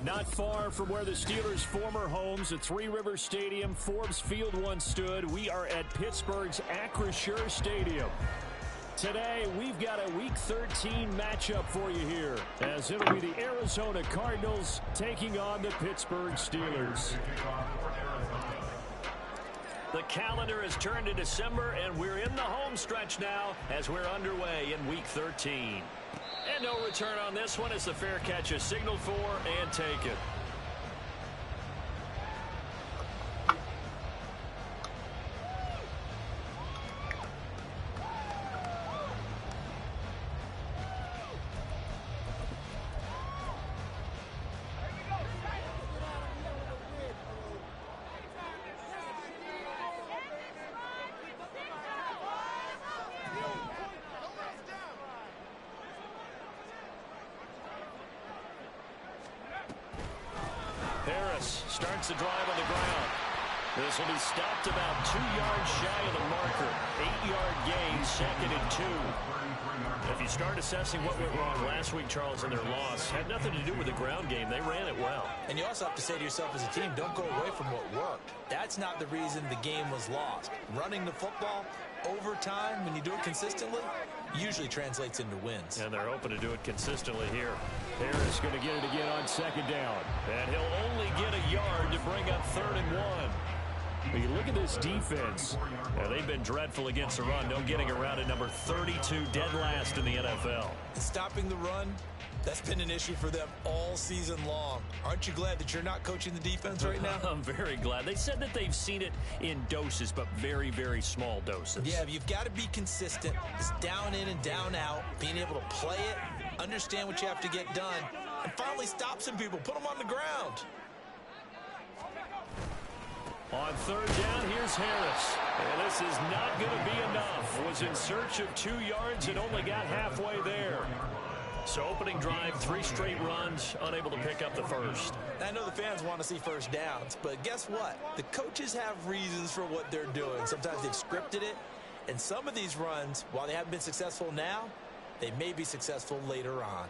Not far from where the Steelers' former homes at Three Rivers Stadium, Forbes Field once stood, we are at Pittsburgh's Acrisure Stadium. Today, we've got a Week 13 matchup for you here, as it'll be the Arizona Cardinals taking on the Pittsburgh Steelers. The calendar has turned to December, and we're in the home stretch now as we're underway in Week 13. And no return on this one as the fair catch is signaled for and taken. Starts the drive on the ground. This will be stopped about 2 yards shy of the marker. 8-yard gain, 2nd and 2. If you start assessing what went wrong last week, Charles, in their loss, had nothing to do with the ground game. They ran it well. And you also have to say to yourself as a team, don't go away from what worked. That's not the reason the game was lost. Running the football over time, when you do it consistently, usually translates into wins. And they're open to do it consistently here. Harris going to get it again on 2nd down. And he'll only get a yard to bring up 3rd and 1. But you look at this defense. They've been dreadful against the run. No getting around at number 32, dead last in the NFL. Stopping the run, that's been an issue for them all season long. Aren't you glad that you're not coaching the defense right now? I'm very glad. They said that they've seen it in doses, but very, very small doses. Yeah, you've got to be consistent. It's down in and down out, being able to play it, understand what you have to get done, and finally stop some people, put them on the ground. On 3rd down, here's Harris. And this is not going to be enough. Was in search of 2 yards and only got halfway there. So opening drive, 3 straight runs, unable to pick up the first. I know the fans want to see first downs, but guess what? The coaches have reasons for what they're doing. Sometimes they've scripted it, and some of these runs, while they haven't been successful now, they may be successful later on.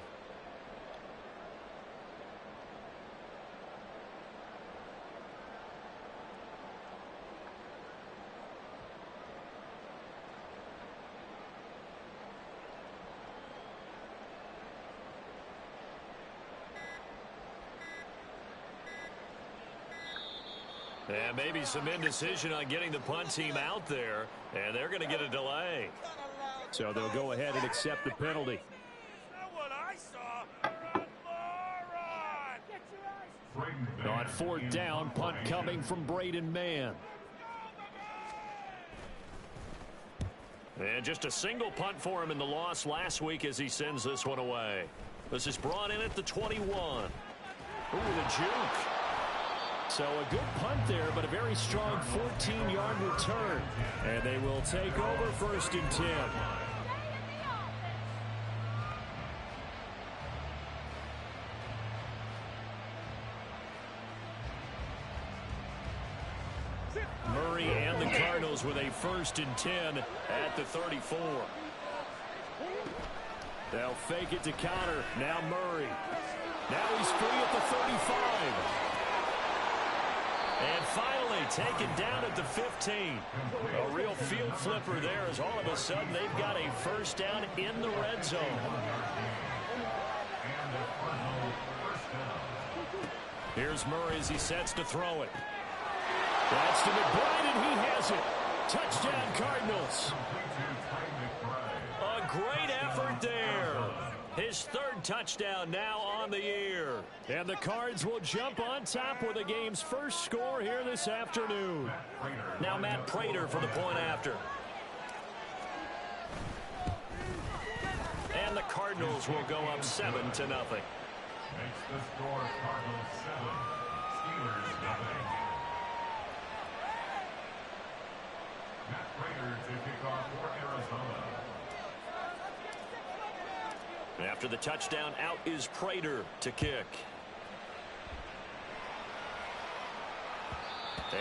And maybe some indecision on getting the punt team out there, and they're going to get a delay. So they'll go ahead and accept the penalty. On 4th down, punt coming from Braden Mann. And just a single punt for him in the loss last week as he sends this one away. This is brought in at the 21. Ooh, the juke. So a good punt there, but a very strong 14-yard return. And they will take over 1st and 10. Murray and the Cardinals with a 1st and 10 at the 34. They'll fake it to counter. Now Murray. Now he's free at the 35. And finally taken down at the 15. A real field flipper there as all of a sudden they've got a 1st down in the red zone. Here's Murray as he sets to throw it. That's to McBride, and he has it. Touchdown, Cardinals. A great effort there. His 3rd touchdown now on the year. And the Cards will jump on top with the game's first score here this afternoon. Now Matt Prater for the point after. And the Cardinals will go up 7-0. Makes the score Cardinals 7, Steelers 0. Matt Prater to kick off for Arizona. After the touchdown, out is Prater to kick.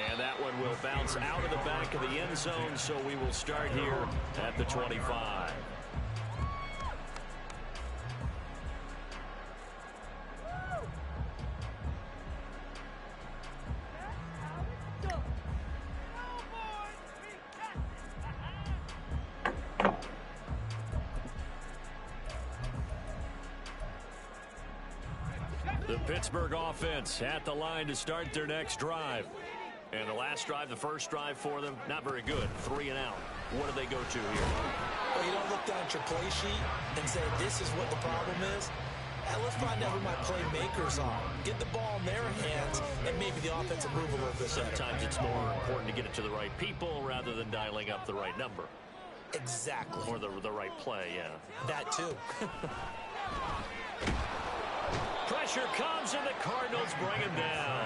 And that one will bounce out of the back of the end zone, so we will start here at the 25. Pittsburgh offense at the line to start their next drive. And the last drive, the first drive for them, not very good. 3 and out. What do they go to here? Well, you don't look down at your play sheet and say, this is what the problem is. Let's find out who my playmakers are. Get the ball in their hands, and maybe the offense will move a little bit better. Sometimes it's more important to get it to the right people rather than dialing up the right number. Exactly. Or the right play, yeah. That too. Pressure comes, and the Cardinals bring him down.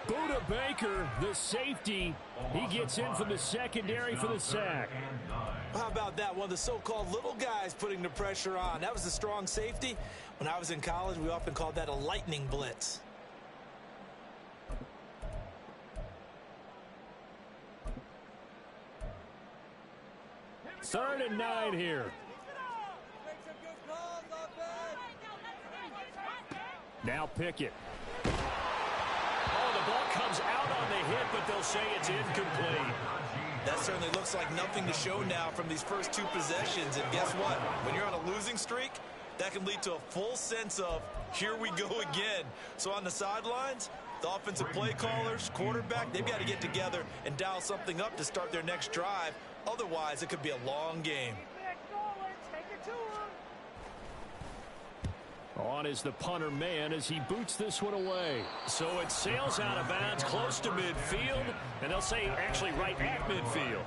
Buda Baker, the safety, he gets in from the secondary for the sack. How about that? One of the so-called little guys putting the pressure on. That was the strong safety. When I was in college, we often called that a lightning blitz. Third and 9 here. Now Pickett. Oh, the ball comes out on the hit, but they'll say it's incomplete. That certainly looks like nothing to show now from these first 2 possessions. And guess what? When you're on a losing streak, that can lead to a full sense of, here we go again. So on the sidelines, the offensive play callers, quarterback, they've got to get together and dial something up to start their next drive. Otherwise, it could be a long game. On is the punter man as he boots this one away. So it sails out of bounds close to midfield, and they'll say actually right at midfield.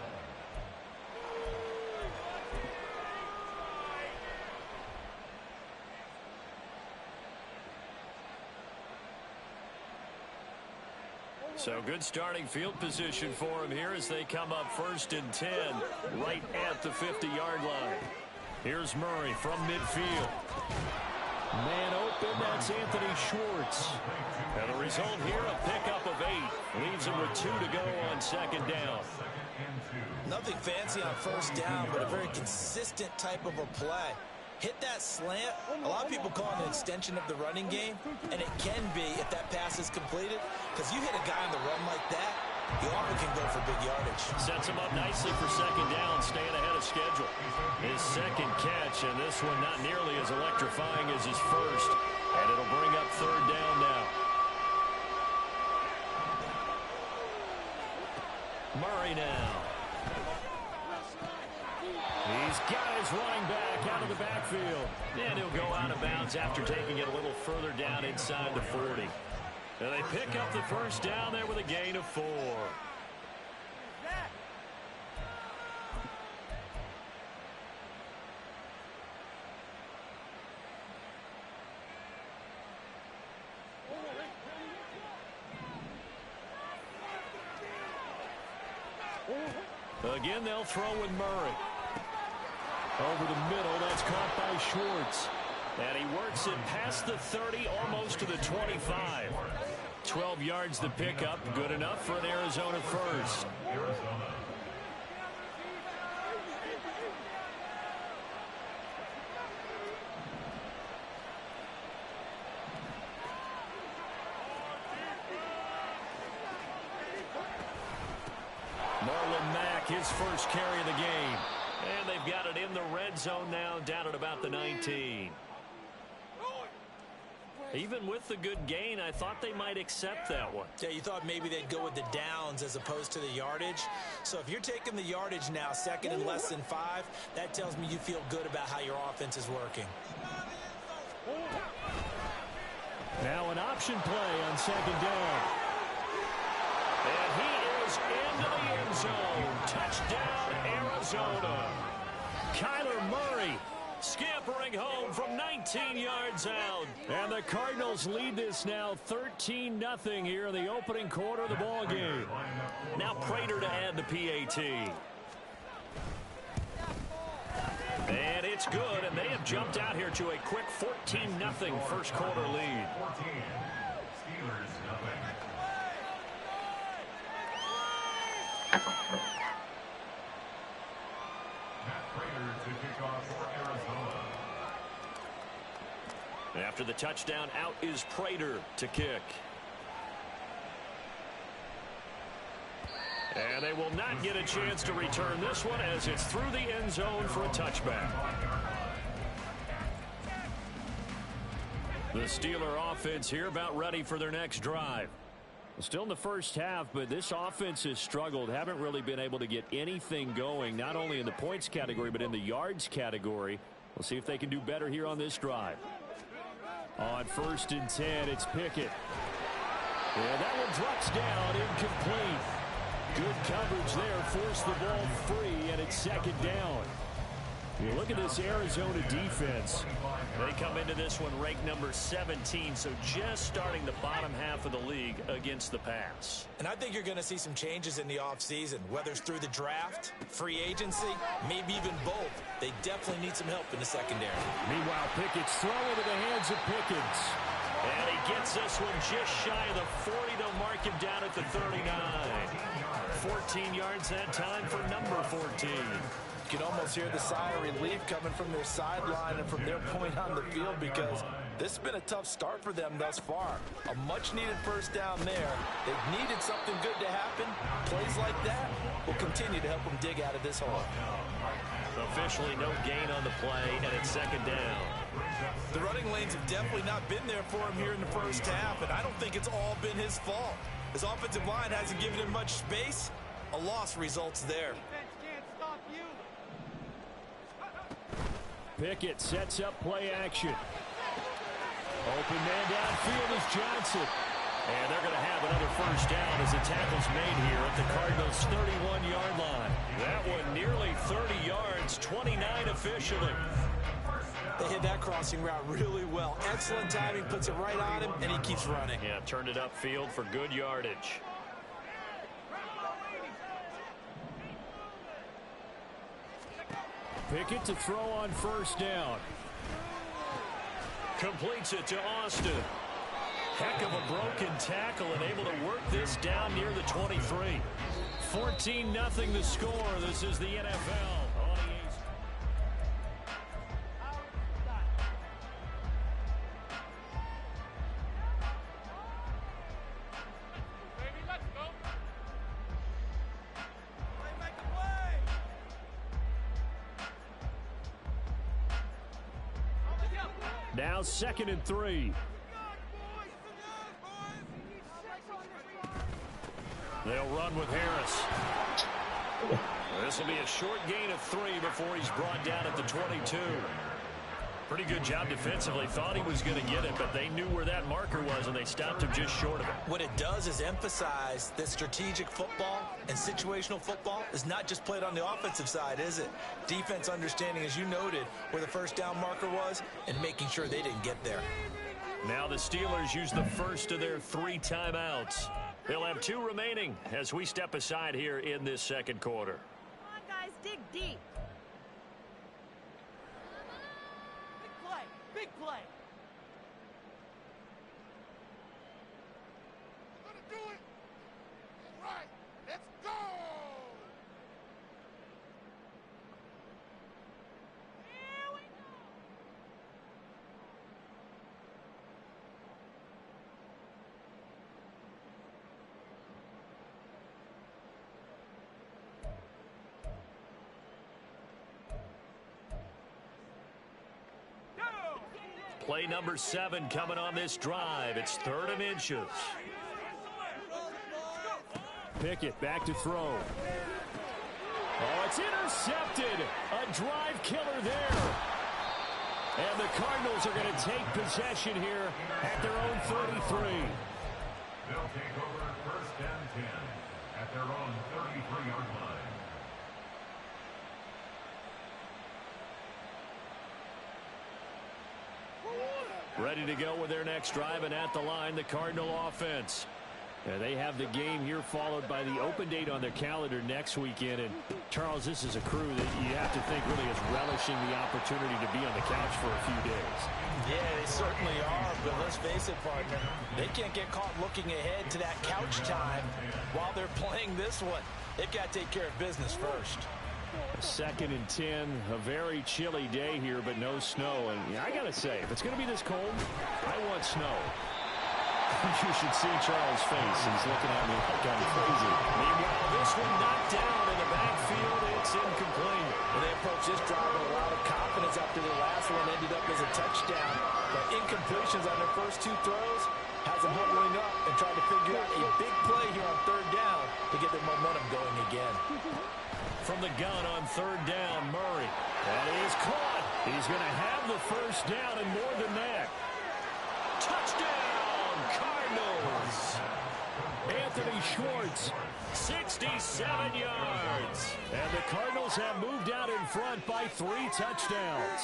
So good starting field position for him here as they come up 1st and 10 right at the 50-yard line. Here's Murray from midfield. Man open, that's Anthony Schwartz. And the result here, a pickup of 8. Leaves him with 2 to go on 2nd down. Nothing fancy on 1st down, but a very consistent type of a play. Hit that slant. A lot of people call it an extension of the running game, and it can be if that pass is completed, because you hit a guy on the run like that, you often can go for big yardage. Sets him up nicely for 2nd down, staying ahead of schedule. His 2nd catch, and this one not nearly as electrifying as his first. And it'll bring up 3rd down now. Murray now. He's got his running back out of the backfield. And he'll go out of bounds after taking it a little further down inside the 40. And they pick up the 1st down there with a gain of 4. Again, they'll throw with Murray. Over the middle, that's caught by Schwartz. And he works it past the 30, almost to the 25. 12 yards the pickup, good enough for an Arizona first. Marlon Mack, his first carry of the game. And they've got it in the red zone now, down at about the 19. Even with the good gain, I thought they might accept that one. Yeah, you thought maybe they'd go with the downs as opposed to the yardage. So if you're taking the yardage now, 2nd and less than 5, that tells me you feel good about how your offense is working. Now an option play on 2nd down. And he is into the end zone. Touchdown, Arizona. Kyler Murray scampering home from 19 yards out. And the Cardinals lead this now 13-0 here in the opening quarter of the ball game. Now Prater to add the PAT. And it's good, and they have jumped out here to a quick 14-0 first quarter lead. 14. Steelers, nothing. Matt Prater to kick off for Arizona. After the touchdown, out is Prater to kick. And they will not get a chance to return this one as it's through the end zone for a touchback. The Steeler offense here about ready for their next drive. Still in the first half, but this offense has struggled. Haven't really been able to get anything going, not only in the points category, but in the yards category. We'll see if they can do better here on this drive. On 1st and 10, it's Pickett. And that one drops down, incomplete. Good coverage there, forced the ball free, and it's 2nd down. You look at this Arizona defense. They come into this one ranked number 17, so just starting the bottom half of the league against the pass. And I think you're going to see some changes in the offseason, whether it's through the draft, free agency, maybe even both. They definitely need some help in the secondary. Meanwhile, Pickett's throw into the hands of Pickens. And he gets this one just shy of the 40. They'll mark him down at the 39. 14 yards that time for number 14. You can almost hear the sigh of relief coming from their sideline and from their point on the field, because this has been a tough start for them thus far. A much-needed first down there. They've needed something good to happen. Plays like that will continue to help them dig out of this hole. Officially no gain on the play, and it's 2nd down. The running lanes have definitely not been there for him here in the first half, and I don't think it's all been his fault. His offensive line hasn't given him much space. A loss results there. Pickett sets up play action. Open man downfield is Johnson. And they're going to have another first down as the tackle's made here at the Cardinals' 31-yard line. That one nearly 30 yards, 29 officially. They hit that crossing route really well. Excellent timing, puts it right on him, and he keeps running. Yeah, turned it upfield for good yardage. Pickett to throw on 1st down. Completes it to Austin. Heck of a broken tackle and able to work this down near the 23. 14-0 the score. This is the NFL. Now 2nd and 3. They'll run with Harris. This will be a short gain of 3 before he's brought down at the 22. Pretty good job defensively. Thought he was going to get it, but they knew where that marker was, and they stopped him just short of it. What it does is emphasize that strategic football and situational football is not just played on the offensive side, is it? Defense understanding, as you noted, where the first down marker was and making sure they didn't get there. Now the Steelers use the first of their 3 timeouts. They'll have 2 remaining as we step aside here in this 2nd quarter. Come on, guys, dig deep. Big play. Gonna do it. All right, let's go. Here we go. Play number 7 coming on this drive. It's 3rd and inches. Pickett back to throw. Oh, it's intercepted. A drive killer there. And the Cardinals are going to take possession here at their own 33. They'll take over 1st and 10 at their own 33-yard line. Ready to go with their next drive, and at the line, the Cardinal offense. They have the game here followed by the open date on their calendar next weekend. And, Charles, this is a crew that you have to think really is relishing the opportunity to be on the couch for a few days. Yeah, they certainly are, but let's face it, partner. They can't get caught looking ahead to that couch time while they're playing this one. They've got to take care of business first. 2nd and 10, a very chilly day here, but no snow. And I got to say, if it's going to be this cold, I want snow. You should see Charles' face. He's looking at me like I'm crazy. Meanwhile, this one knocked down in the backfield. It's incomplete. Well, they approach this drive with a lot of confidence. confidence after the last one ended up as a touchdown. But incompletions on their first two throws has them huddling up and trying to figure out a big play here on third down to get their momentum going again. From the gun on third down, Murray. That is caught. He's going to have the first down and more than that. Touchdown, Cardinals. Anthony Schwartz, 67 yards. And the Cardinals have moved out in front by 3 touchdowns.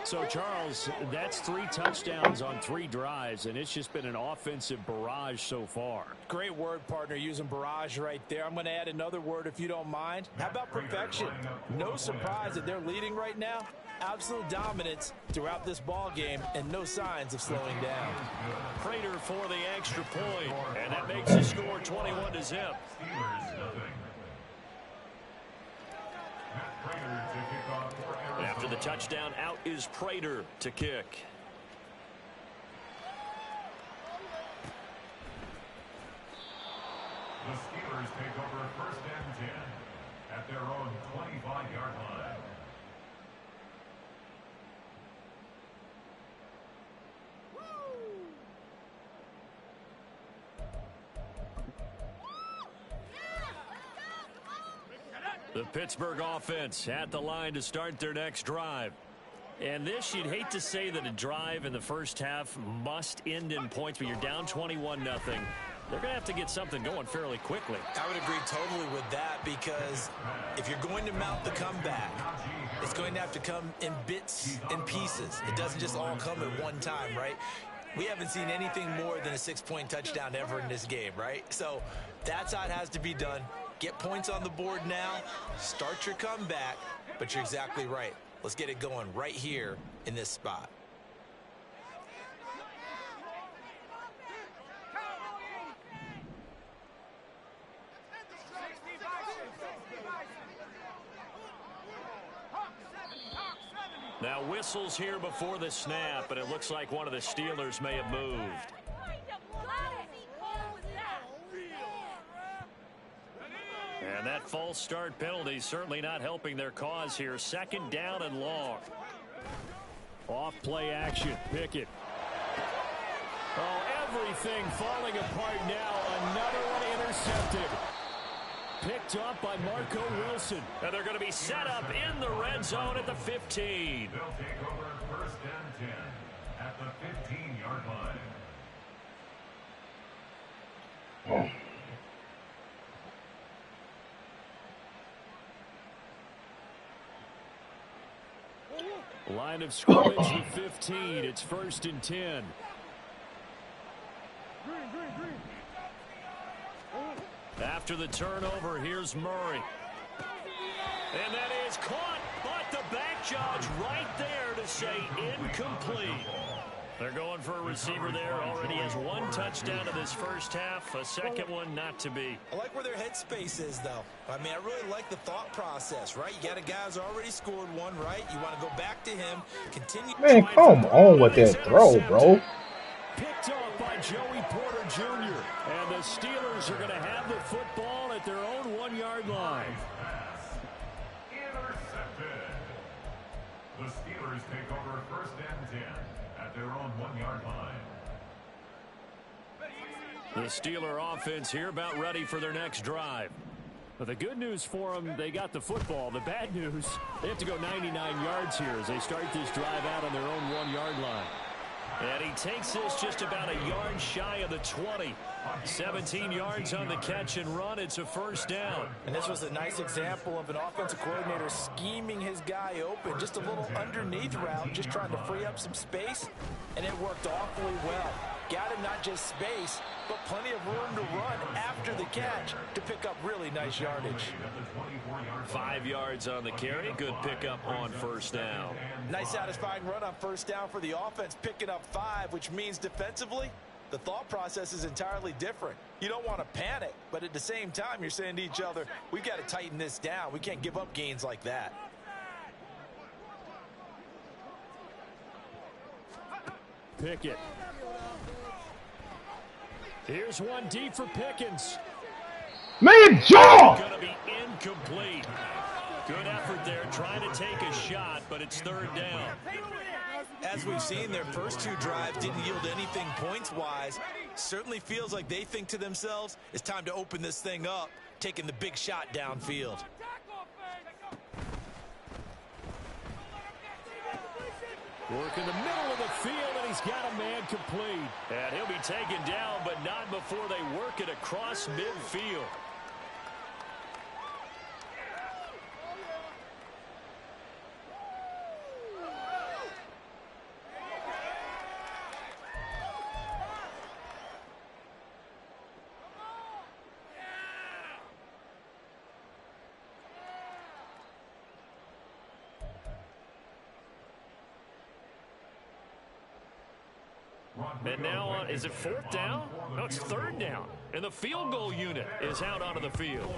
So, Charles, that's 3 touchdowns on 3 drives, and it's just been an offensive barrage so far. Great word, partner, using barrage right there. I'm going to add another word if you don't mind. How about perfection? No surprise that they're leading right now. Absolute dominance throughout this ball game and no signs of slowing down. Prater for the extra point, and that makes the score 21-0. After the touchdown, out is Prater to kick. The Steelers take over first and 10 at their own 25-yard line. The Pittsburgh offense at the line to start their next drive. And this, you'd hate to say that a drive in the first half must end in points, but you're down 21-0. They're going to have to get something going fairly quickly. I would agree totally with that, because if you're going to mount the comeback, it's going to have to come in bits and pieces. It doesn't just all come at one time, right? We haven't seen anything more than a 6-point touchdown ever in this game, right? So that's how it has to be done. Get points on the board now, start your comeback, but you're exactly right. Let's get it going right here in this spot. Now whistles here before the snap, but it looks like one of the Steelers may have moved. And that false start penalty certainly not helping their cause here. 2nd down and long. Off play action. Pickett. Oh, everything falling apart now. Another one intercepted. Picked up by Marco Wilson. And they're going to be set up in the red zone at the 15. They'll take over first and 10 at the 15-yard line. Line of scrimmage with 15. It's 1st and 10. After the turnover, here's Murray. And that is caught, but the back judge right there to say incomplete. They're going for a receiver there. Already has 1 touchdown in this first half. A second one not to be. I like where their headspace is, though. I mean, I really like the thought process, right? You got a guy who's already scored 1, right? You want to go back to him, continue. Man, come on with that throw, bro. Picked off by Joey Porter Jr. And the Steelers are going to have the football at their own 1-yard line. Intercepted. The Steelers take over first and 10 at their own 1-yard line. The Steeler offense here about ready for their next drive. But the good news for them, they got the football. The bad news, they have to go 99 yards here as they start this drive out on their own 1-yard line. And he takes this just about a yard shy of the 20. 17 yards on the catch and run. It's a first down. And this was a nice example of an offensive coordinator scheming his guy open. Just a little underneath route, just trying to free up some space. And it worked awfully well. Got him not just space, but plenty of room to run after the catch to pick up really nice yardage. 5 yards on the carry. Good pickup on first down. Nice satisfying run on first down for the offense, picking up 5, which means defensively, the thought process is entirely different. You don't want to panic, but at the same time, you're saying to each other, we've got to tighten this down. We can't give up gains like that. Pickett. Here's one deep for Pickens. Man, jump! Going to be incomplete. Good effort there, trying to take a shot, but it's third down. As we've seen, their first two drives didn't yield anything points-wise. Certainly feels like they think to themselves, it's time to open this thing up, taking the big shot downfield. Work in the middle of the field, and he's got a man complete. And he'll be taken down, but not before they work it across midfield. And now, is it fourth down? No, it's third down. And the field goal unit is out onto the field.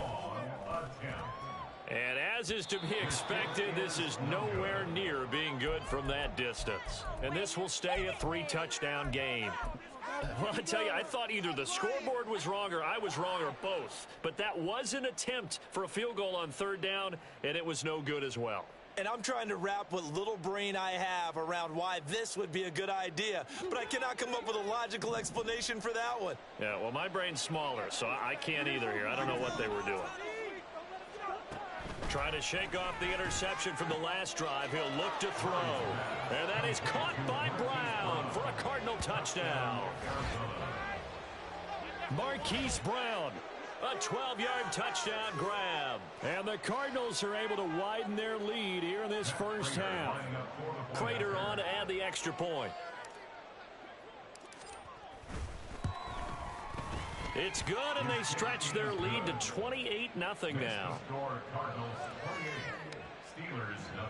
And as is to be expected, this is nowhere near being good from that distance. And this will stay a 3-touchdown game. Well, I tell you, I thought either the scoreboard was wrong or I was wrong or both. But that was an attempt for a field goal on third down, and it was no good as well. And I'm trying to wrap what little brain I have around why this would be a good idea. But I cannot come up with a logical explanation for that one. Yeah, well, my brain's smaller, so I can't either here. I don't know what they were doing. Trying to shake off the interception from the last drive. He'll look to throw. And that is caught by Brown for a Cardinal touchdown. Marquise Brown. A 12-yard touchdown grab. And the Cardinals are able to widen their lead here in this first half. Prater on to add the extra point. It's good, and they stretch their lead to 28-0 now. Cardinals 28, Steelers 0.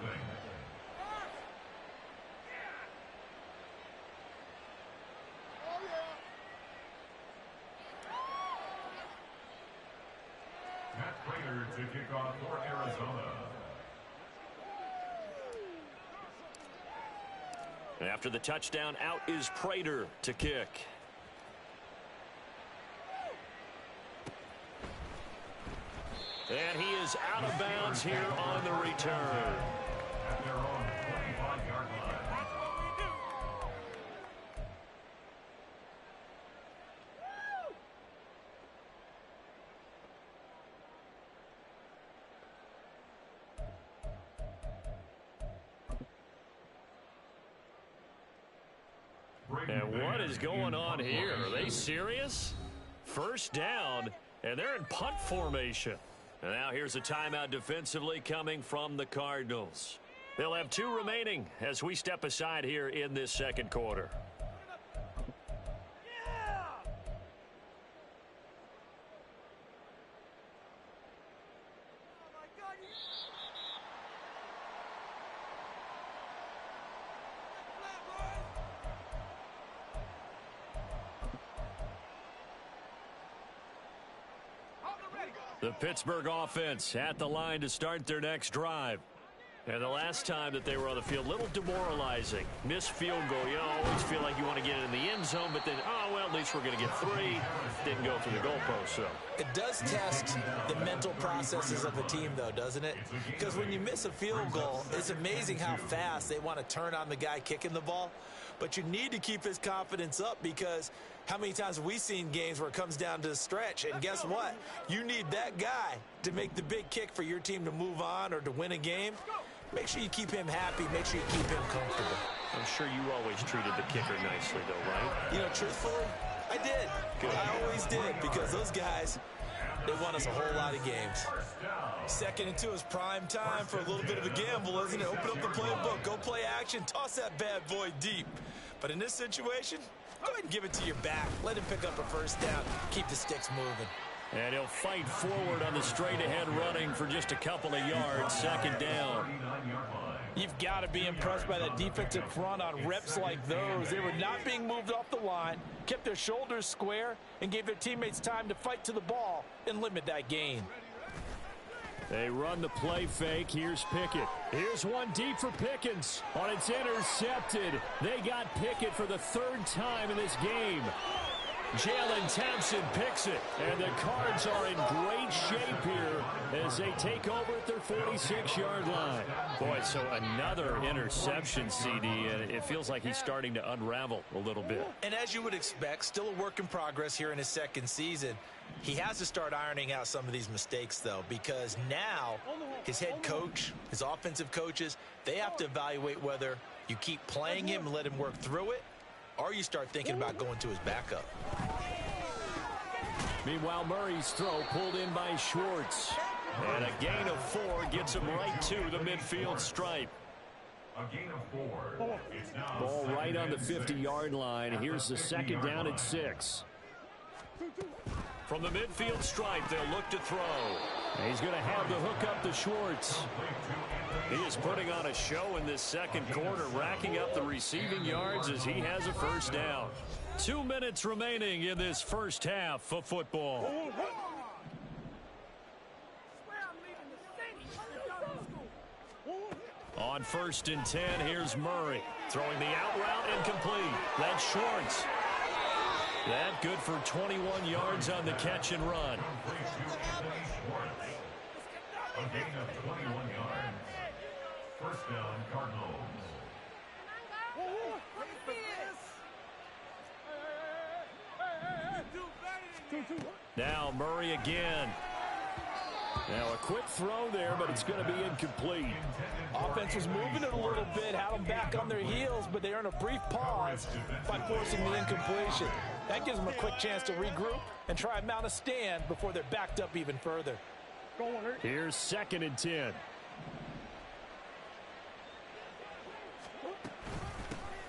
Matt Prater to kick off for Arizona. After the touchdown, out is Prater to kick. And he is out of bounds here on the return. At their own 25-yard line. And what is going on here? Are they serious? First down, and they're in punt formation. And now here's a timeout defensively coming from the Cardinals. They'll have 2 remaining as we step aside here in this second quarter. The Pittsburgh offense at the line to start their next drive. And the last time that they were on the field, a little demoralizing. Missed field goal. You always feel like you want to get it in the end zone, but then, oh, well, at least we're going to get 3. Didn't go through the goalpost, so. It does test the mental processes of the team, though, doesn't it? Because when you miss a field goal, it's amazing how fast they want to turn on the guy kicking the ball. But you need to keep his confidence up, because how many times have we seen games where it comes down to the stretch? And guess what? You need that guy to make the big kick for your team to move on or to win a game. Make sure you keep him happy. Make sure you keep him comfortable. I'm sure you always treated the kicker nicely, though, right? You know, truthfully, I did. Good. I always did, because those guys, they won us a whole lot of games. Second and 2 is prime time for a little bit of a gamble, isn't it? Open up the playbook, go play action, toss that bad boy deep. But in this situation, go ahead and give it to your back. Let him pick up a first down. Keep the sticks moving. And he'll fight forward on the straight-ahead running for just a couple of yards. Second down. You've got to be impressed by that defensive front on reps like those. They were not being moved off the line, kept their shoulders square, and gave their teammates time to fight to the ball and limit that gain. They run the play fake. Here's Pickett. Here's one deep for Pickens. It's intercepted. They got Pickett for the 3rd time in this game. Jalen Thompson picks it, and the Cards are in great shape here as they take over at their 46-yard line. Boy, so another interception, CD, and it feels like he's starting to unravel a little bit. And as you would expect, still a work in progress here in his second season. He has to start ironing out some of these mistakes, though, because now his head coach, his offensive coaches, they have to evaluate whether you keep playing him and let him work through it, or you start thinking about going to his backup. Meanwhile, Murray's throw pulled in by Schwartz. And a gain of 4 gets him right to the midfield stripe. A gain of 4. It's now Ball right on the 50-yard line. Here's the second down at 6. From the midfield stripe, they'll look to throw. And he's going to have the hook up to Schwartz. He is putting on a show in this second quarter, racking up the receiving yards as he has a first down. 2 minutes remaining in this first half of football. On 1st and 10, here's Murray. Throwing the out route incomplete. That's Schwartz. That good for 21 yards on the catch and run. a gain of 21 yards. First down, Cardinals. Now Murray again. Now a quick throw there, but it's going to be incomplete. Offense was moving it a little bit, had them back on their heels, but they earn a brief pause by forcing the incompletion. That gives them a quick chance to regroup and try and mount a stand before they're backed up even further. Here's 2nd and 10.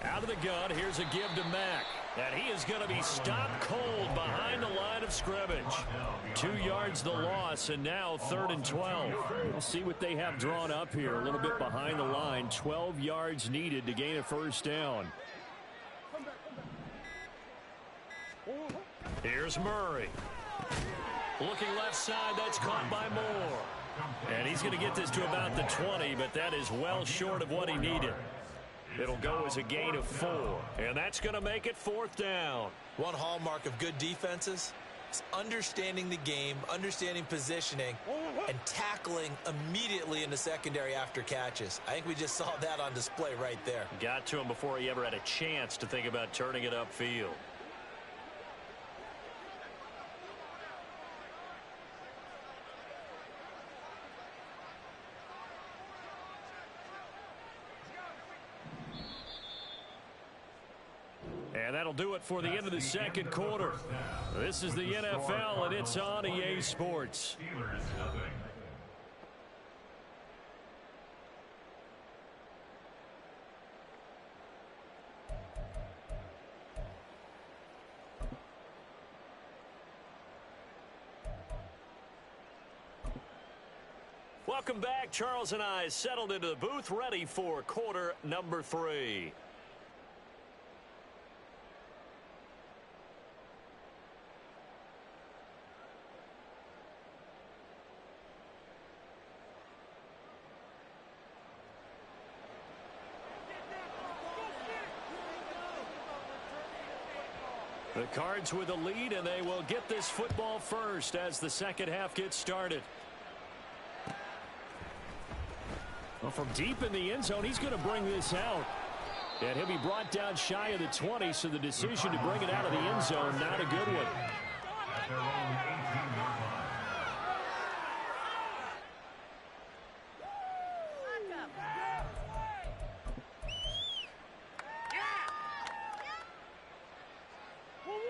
Out of the gun, here's a give to Mack. And he is going to be stopped cold behind the line of scrimmage. 2 yards the loss, and now 3rd and 12. We'll see what they have drawn up here. A little bit behind the line. 12 yards needed to gain a first down. Here's Murray. Looking left side, that's caught by Moore. And he's going to get this to about the 20, but that is well short of what he needed. It'll go as a gain of 4, and that's going to make it 4th down. One hallmark of good defenses is understanding the game, understanding positioning, and tackling immediately in the secondary after catches. I think we just saw that on display right there. Got to him before he ever had a chance to think about turning it upfield. And that'll do it for the end of the second quarter. This is the NFL, and it's on EA Sports. Steelers nothing. Welcome back. Charles and I settled into the booth, ready for quarter number 3. The Cards with a lead, and they will get this football first as the second half gets started. Well, from deep in the end zone, he's going to bring this out. And he'll be brought down shy of the 20, so the decision to bring it out of the end zone, not a good one. At their own 18-yard line.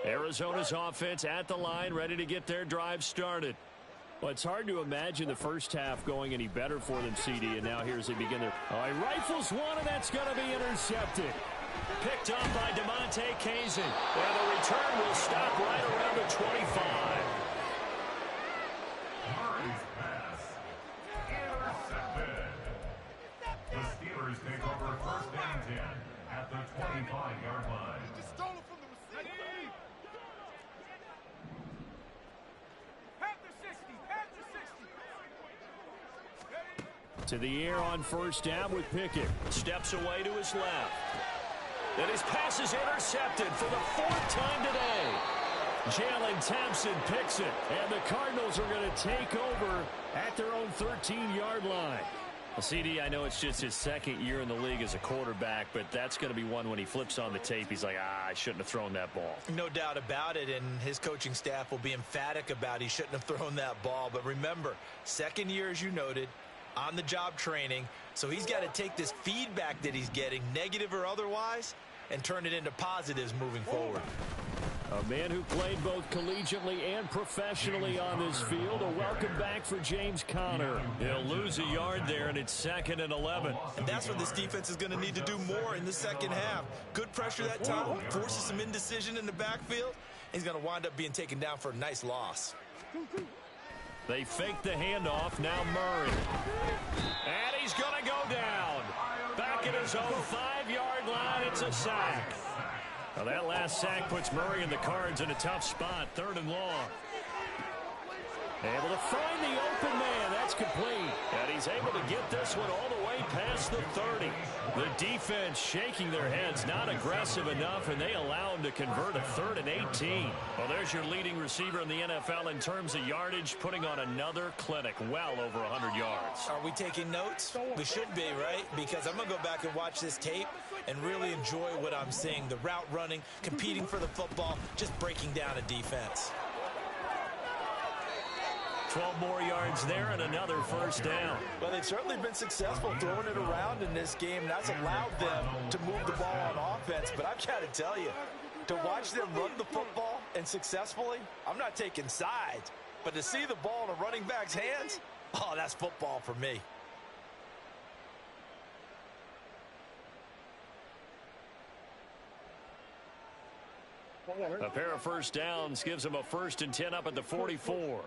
Arizona's offense at the line, ready to get their drive started. Well, it's hard to imagine the first half going any better for them, CD, and now here's they begin their... Oh, he rifles one, and that's going to be intercepted. Picked up by DeMonte Kazin, and the return will stop right around the 25. Murray's pass. Intercepted. The Steelers take over first and 10 at the 25-yard line. Just stole it from the receiver. To the air on first down with Pickett. Steps away to his left. And his pass is intercepted for the 4th time today. Jalen Thompson picks it, and the Cardinals are going to take over at their own 13-yard line. Well, CD, I know it's just his second year in the league as a quarterback, but that's going to be one when he flips on the tape, he's like, I shouldn't have thrown that ball. No doubt about it, and his coaching staff will be emphatic about he shouldn't have thrown that ball. But remember, second year, as you noted, on-the-job training, so he's got to take this feedback that he's getting, negative or otherwise, and turn it into positives moving forward. A man who played both collegiately and professionally on this field. A welcome back for James Conner. He'll lose a yard there, and it's 2nd and 11. And that's what this defense is going to need to do more in the second half. Good pressure that time, forces some indecision in the backfield. He's going to wind up being taken down for a nice loss. They fake the handoff. Now Murray. And he's going to go down. Back at his own 5-yard line. It's a sack. Now that last sack puts Murray and the Cards in a tough spot. 3rd and long. Able to find the open man. That's complete. And he's able to get this one all the way past the 30. The defense shaking their heads, not aggressive enough, and they allow him to convert a 3rd and 18. Well, there's your leading receiver in the NFL in terms of yardage, putting on another clinic, well over 100 yards. Are we taking notes? We should be, right? Because I'm going to go back and watch this tape and really enjoy what I'm seeing. The route running, competing for the football, just breaking down a defense. 12 more yards there and another 1st down. Well, they've certainly been successful throwing it around in this game. That's allowed them to move the ball on offense. But I've got to tell you, to watch them run the football and successfully, I'm not taking sides. But to see the ball in a running back's hands, oh, that's football for me. A pair of 1st downs gives them a 1st and 10 up at the 44.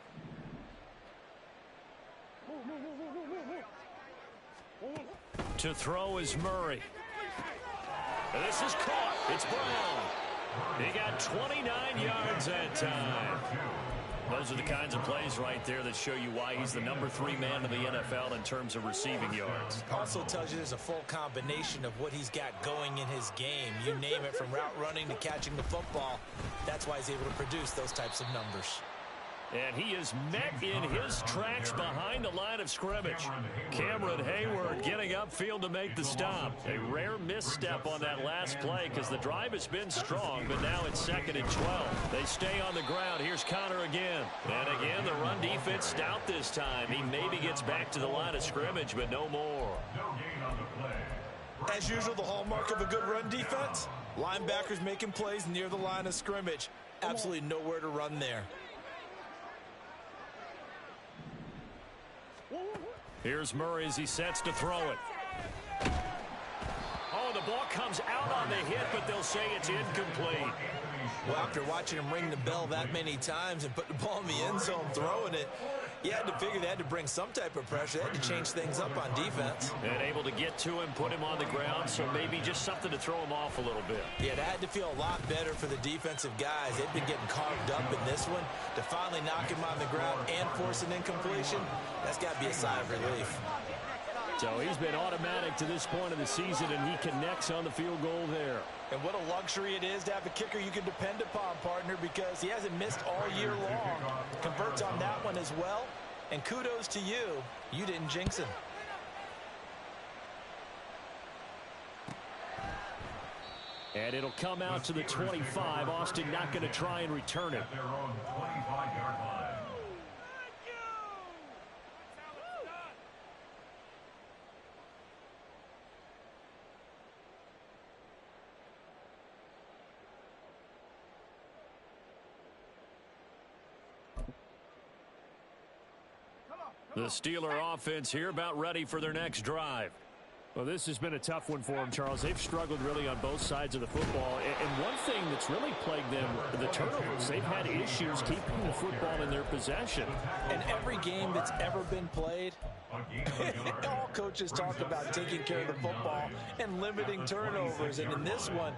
To throw is Murray. This is caught. It's Brown. He got 29 yards that time. Those are the kinds of plays right there that show you why he's the number 3 man in the NFL in terms of receiving yards. Also tells you there's a full combination of what he's got going in his game. You name it, from route running to catching the football. That's why he's able to produce those types of numbers. And he is met in his tracks behind the line of scrimmage. Cameron Hayward getting upfield to make the stop. A rare misstep on that last play because the drive has been strong, but now it's 2nd and 12. They stay on the ground. Here's Conner again. And again, the run defense stout this time. He maybe gets back to the line of scrimmage, but no more. As usual, the hallmark of a good run defense, linebackers making plays near the line of scrimmage. Absolutely nowhere to run there. Here's Murray as he sets to throw it. Oh, the ball comes out on the hit, but they'll say it's incomplete. Well, after watching him ring the bell that many times and put the ball in the end zone throwing it, you had to figure they had to bring some type of pressure. They had to change things up on defense. And able to get to him, put him on the ground, so maybe just something to throw him off a little bit. Yeah, that had to feel a lot better for the defensive guys. They've been getting carved up in this one. To finally knock him on the ground and force an incompletion, that's got to be a sigh of relief. So he's been automatic to this point of the season, and he connects on the field goal there. And what a luxury it is to have a kicker you can depend upon, partner, because he hasn't missed all year long. Converts on that one as well. And kudos to you. You didn't jinx him. And it'll come out to the 25. Austin not going to try and return it. At their own 25-yard line. The Steeler offense here about ready for their next drive. Well, this has been a tough one for them, Charles. They've struggled really on both sides of the football. And one thing that's really plagued them, the turnovers. They've had issues keeping the football in their possession. And every game that's ever been played, all coaches talk about taking care of the football and limiting turnovers. And in this one,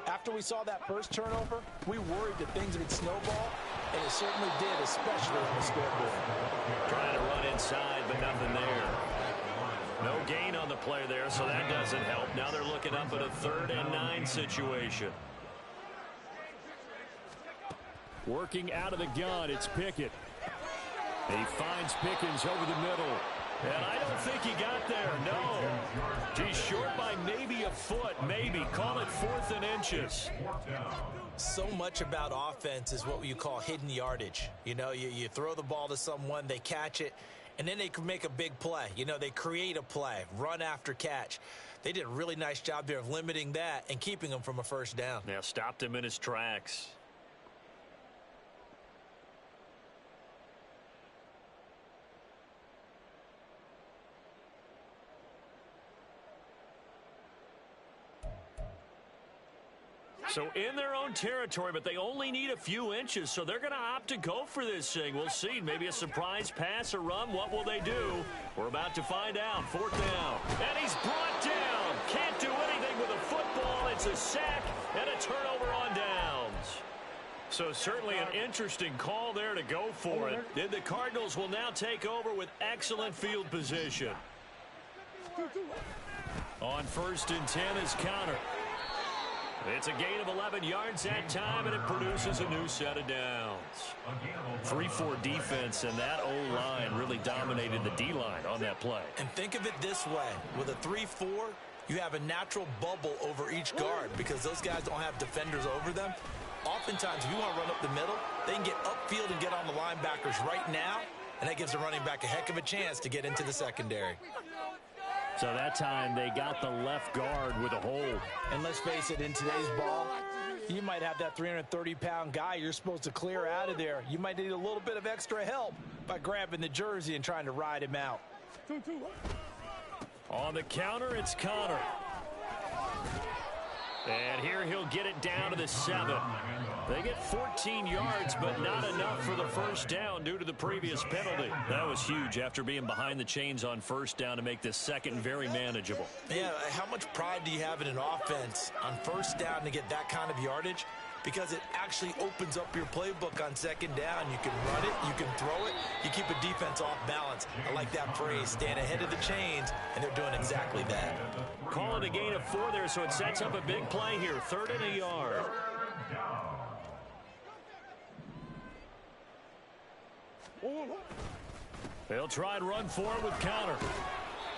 after we saw that first turnover, we worried that things would snowball, and it certainly did, especially on the scoreboard. Trying to run inside, but nothing there. No gain on the play there, so that doesn't help. Now they're looking up at a 3rd and 9 situation. Working out of the gun, it's Pickett. He finds Pickens over the middle. And I don't think he got there, no. He's short by maybe a foot, maybe. Call it 4th and inches. So much about offense is what you call hidden yardage. You know, you throw the ball to someone, they catch it, and then they can make a big play. You know, they create a play, run after catch. They did a really nice job there of limiting that and keeping him from a first down. Now stopped him in his tracks. So in their own territory, but they only need a few inches, so they're going to opt to go for this thing. We'll see. Maybe a surprise pass or run. What will they do? We're about to find out. 4th down. And he's brought down. Can't do anything with a football. It's a sack and a turnover on downs. So certainly an interesting call there to go for it. Then the Cardinals will now take over with excellent field position. On 1st and 10 is Counter. It's a gain of 11 yards that time, and it produces a new set of downs. 3-4 defense, and that O-line really dominated the D-line on that play. And think of it this way. With a 3-4, you have a natural bubble over each guard because those guys don't have defenders over them. Oftentimes, if you want to run up the middle, they can get upfield and get on the linebackers right now, and that gives the running back a heck of a chance to get into the secondary. So that time they got the left guard with a hold. And let's face it, in today's ball, you might have that 330-pound guy you're supposed to clear out of there. You might need a little bit of extra help by grabbing the jersey and trying to ride him out. On the counter, it's Connor. And here he'll get it down to the 7. They get 14 yards, but not enough for the first down due to the previous penalty. That was huge after being behind the chains on first down to make this second very manageable. Yeah, how much pride do you have in an offense on first down to get that kind of yardage? Because it actually opens up your playbook on second down. You can run it, you can throw it, you keep a defense off balance. I like that phrase, stand ahead of the chains, and they're doing exactly that. Call it a gain of 4 there, so it sets up a big play here. 3rd and a yard. They'll try and run forward with Counter.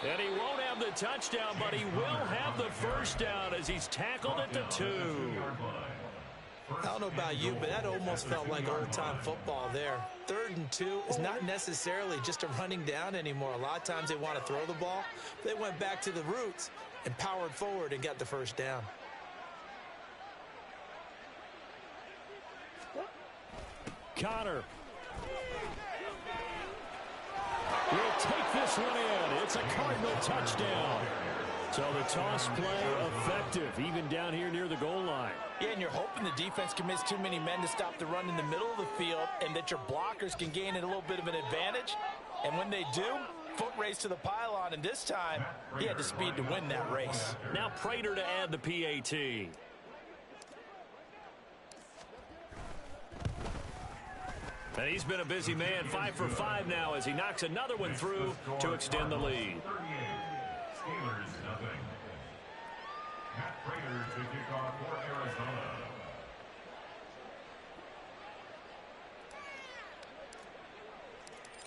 And he won't have the touchdown, but he will have the first down as he's tackled at the 2. I don't know about you, but that almost felt like old-time football there. 3rd and 2 is not necessarily just a running down anymore. A lot of times they want to throw the ball. They went back to the roots and powered forward and got the first down. Connor will take this one in. It's a Cardinal touchdown. So the toss play effective, even down here near the goal line. Yeah, and you're hoping the defense can miss too many men to stop the run in the middle of the field and that your blockers can gain a little bit of an advantage. And when they do, foot race to the pylon, and this time he had the speed to win that race. Now Prater to add the PAT. And he's been a busy man, 5 for 5 now as he knocks another one through to extend the lead. Steelers nothing. Matt Prater to kick off for Arizona.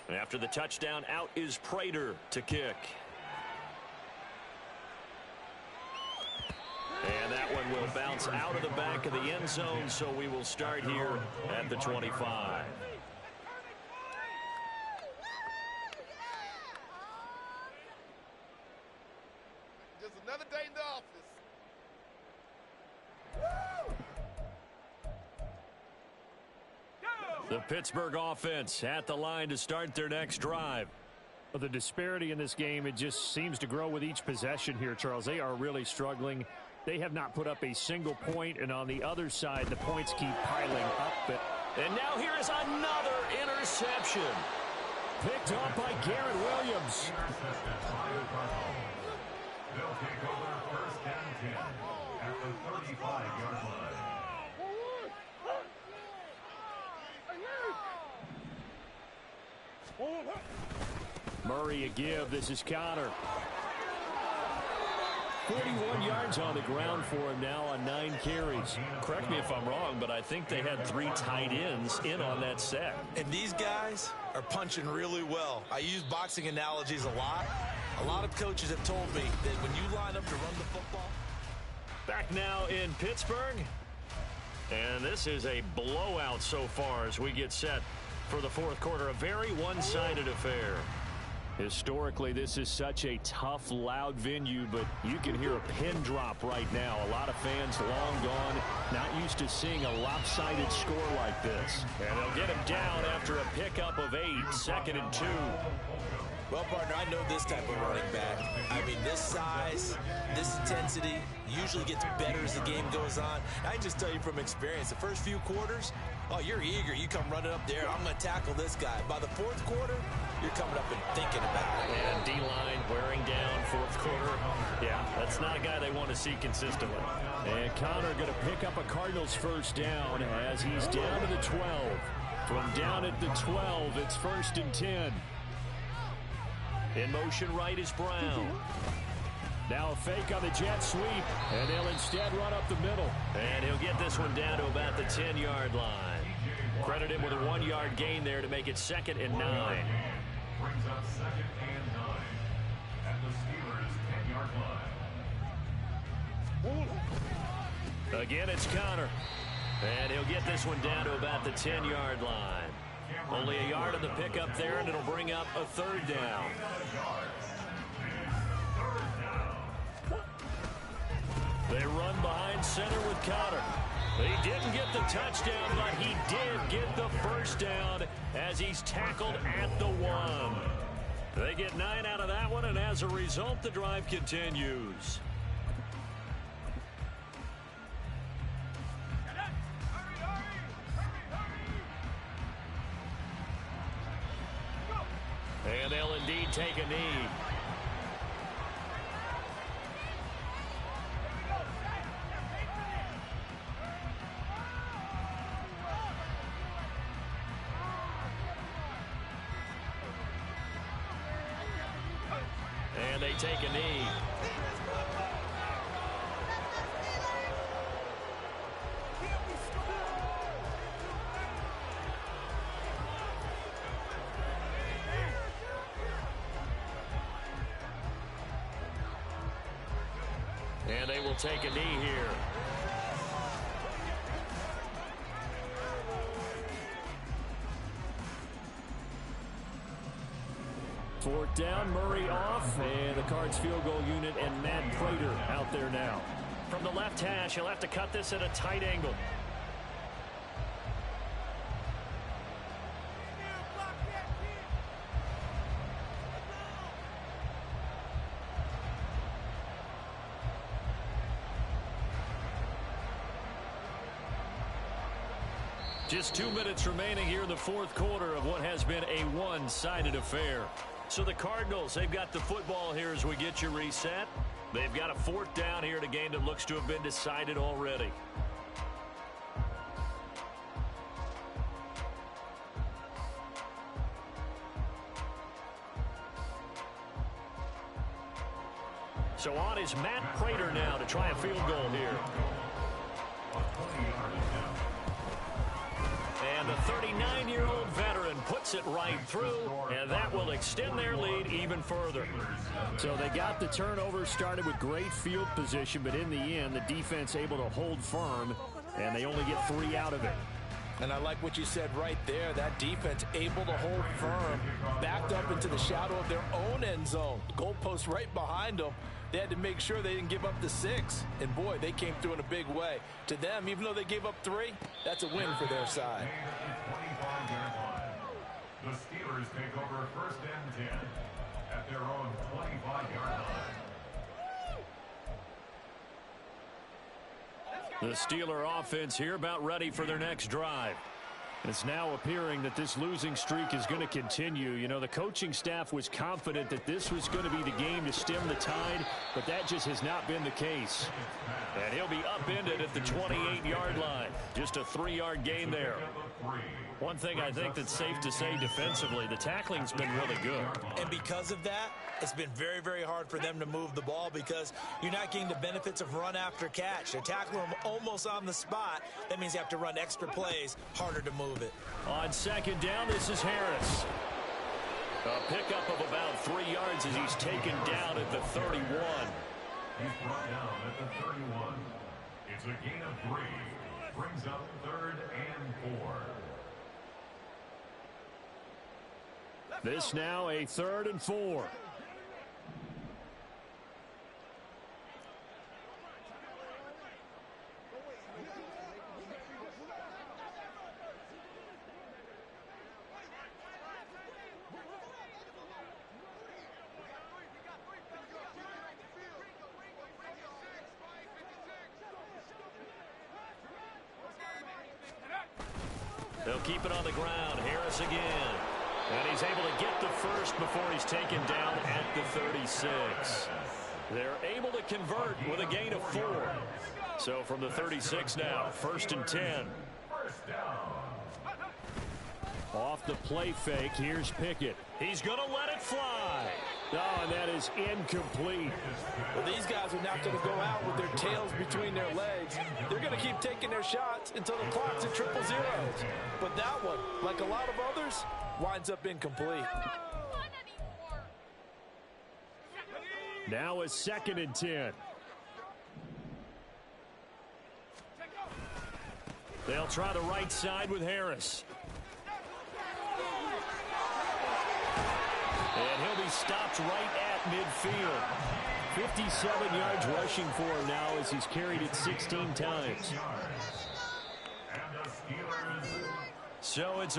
And after the touchdown, out is Prater to kick. And that one will bounce out of the back of the end zone, so we will start here at the 25. Just another day in the office. The Pittsburgh offense at the line to start their next drive. Well, the disparity in this game, it just seems to grow with each possession here, Charles. They are really struggling. They have not put up a single point, and on the other side, the points keep piling up. And now here is another interception. Picked up by Garrett Williams. They'll take over 1st and 10 at the 35-yard line. Murray a give. This is Connor. 41 yards on the ground for him now on 9 carries. Correct me if I'm wrong, but I think they had 3 tight ends in on that set. And these guys are punching really well. I use boxing analogies a lot. A lot of coaches have told me that when you line up to run the football. Back now in Pittsburgh. And this is a blowout so far as we get set for the fourth quarter. A very one-sided affair. Historically, this is such a tough, loud venue, but you can hear a pin drop right now. A lot of fans long gone, not used to seeing a lopsided score like this. And they'll get him down after a pickup of 8, 2nd and 2. Well, partner, I know this type of running back. I mean, this size, this intensity usually gets better as the game goes on. I can just tell you from experience, the first few quarters, oh, you're eager. You come running up there. I'm going to tackle this guy. By the fourth quarter, you're coming up and thinking about it. And D-line wearing down fourth quarter. Yeah, that's not a guy they want to see consistently. And Connor going to pick up a Cardinals first down as he's down to the 12. From down at the 12, it's 1st and 10. In motion right is Brown. Now a fake on the jet sweep, and they'll instead run up the middle. And he'll get this one down to about the 10-yard line. Credit him with a 1-yard gain there to make it 2nd and 9. Brings up 2nd and 9 at the Steelers' 10-yard line. Again, it's Connor. And he'll get this one down to about the 10-yard line. Only a yard of the pickup there, and it'll bring up a 3rd down. They run behind center with Connor. He didn't get the touchdown, but he did get the first down as he's tackled at the 1. They get 9 out of that one, and as a result, the drive continues. And they'll indeed take a knee. And they take a knee. And they will take a knee here. Fourth down, Murray off, and the Cards field goal unit and Matt Prater out there now. From the left hash, he'll have to cut this at a tight angle. Just 2 minutes remaining here in the fourth quarter of what has been a one-sided affair. So the Cardinals, they've got the football here as we get you reset. They've got a 4th down here in a game that looks to have been decided already. So on is Matt Prater now to try a field goal here. And the 39-year-old veteran puts it right through, and that will extend their lead even further. So they got the turnover, started with great field position, but in the end, the defense able to hold firm, and they only get 3 out of it. And I like what you said right there. That defense able to hold firm, backed up into the shadow of their own end zone. The goalpost right behind them. They had to make sure they didn't give up the 6. And, boy, they came through in a big way. To them, even though they gave up 3, that's a win for their side. The Steelers take over 1st and 10 at their own 25-yard line. The Steeler offense here about ready for their next drive. It's now appearing that this losing streak is going to continue. You know, the coaching staff was confident that this was going to be the game to stem the tide, but that just has not been the case. And he'll be upended at the 28-yard line. Just a 3-yard gain there. One thing I think that's safe to say defensively, the tackling's been really good. And because of that, it's been very, very hard for them to move the ball because you're not getting the benefits of run after catch. They're tackling them almost on the spot. That means you have to run extra plays, harder to move it. On second down, this is Harris. A pickup of about 3 yards as he's taken down at the 31. He's brought down at the 31. It's a gain of 3. Brings up 3rd and 4. This now a 3rd and 4. They'll keep it on the ground. Harris again. And he's able to get the first before he's taken down at the 36. They're able to convert with a gain of 4. So from the 36 now, 1st and 10. Off the play fake, here's Pickett. He's going to let it fly. Oh, and that is incomplete. Well, these guys are not going to go out with their tails between their legs. They're going to keep taking their shots until the clock's at 000. But that one, like a lot of others, winds up incomplete. Now a 2nd and 10. They'll try the right side with Harris. And he'll be stopped right at midfield. 57 yards rushing for him now as he's carried it 16 times. So it's